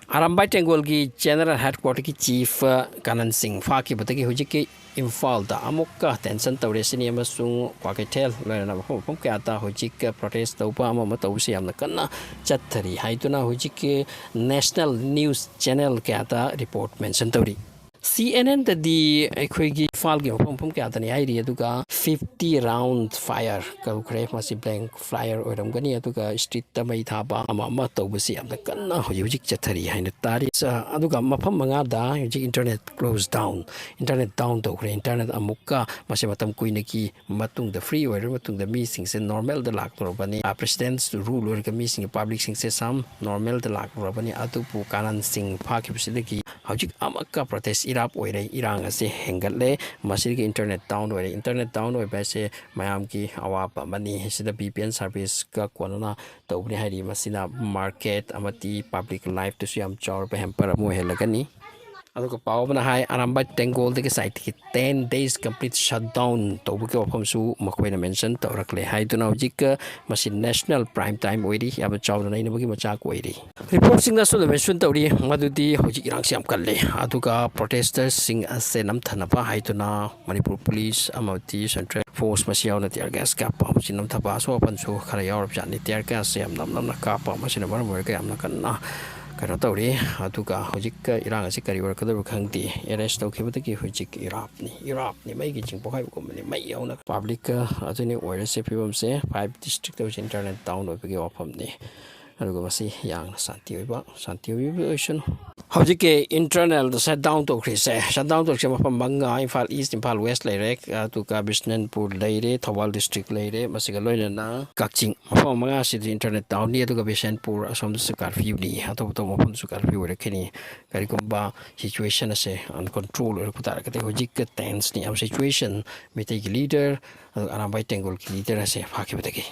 Arambai Tengol gi General Headquarter ki Chief Kanan Singh fakhibdqgi hujiki Imphal da amukka tension tawre sini amasung Kwakeithel loina mafam kya ta hujik protest tawpa ama tawsi yamna kanna chathari haituna hujik National News Channel kya ta report mention tawri CNN the Equigi Falgi from Katani idea to 50 round fire go crave massive blank flyer or Gania to street Tamaitaba Amato Busi of the Kana Yujik Chatari and the Tari Aduga Mapamangada internet closed down internet down to internet Amuka Masimatam Quiniki Matung the free or Matung the missing and normal the lack Robani presidents to rule or missing public things some normal the lack Robani Atupu Kanan Singh fakhibsdqgi Hajik Amaka protest Iraq or Irang as a Hengatle, Masiki internet down or internet down or Base Mayamki, Awapa, Mani, the VPN service, Kakwana, the Ubnihadi Masina market, Amati, public life to see Chor Pehempera Mohelagani. Aduka Pawna High Arambai Tengol the site 10 days complete shutdown to book of Homsu Makwena mentioned to Rakle High to Naujika Machine National Prime Time Wadi Abachaw and Machak Wadi. Reporting the Sullivan Tori Madudi Hojirang Kalle Aduka protesters sing as Senam Tanapa Haituna Manipur Police Amati Central Force Masiana Tiagas Kappa Machinam Tabaso Panso Karayar Jani Tiagas Yam Nam Kappa Machina America Amnakana. Karatori, Atuka, Hojika, Irang, Sikari, or Kadurkangti, arrest of Kibutaki, Hojik, Iraq, the making Pohai company, my own public, Attorney, or recipe say, 5 district of internet down of the Opamni. Alugomasi, young Santiago Ocean. Hojike internal the shut down to Chris, shut down to Chamapanga, Infal East, Infal West Lake, to Kabisnan Pur Lady, Tawal District Lady, Masigaloina, Kakching, Manga City internet down near to Kabishan Pur, some the curfew, Atomo Sukarfu, Kenny, Karikumba situation as a uncontrolled Hojika tense near situation, may take leader, Arambai Tengol leader as a fakhibdqgi.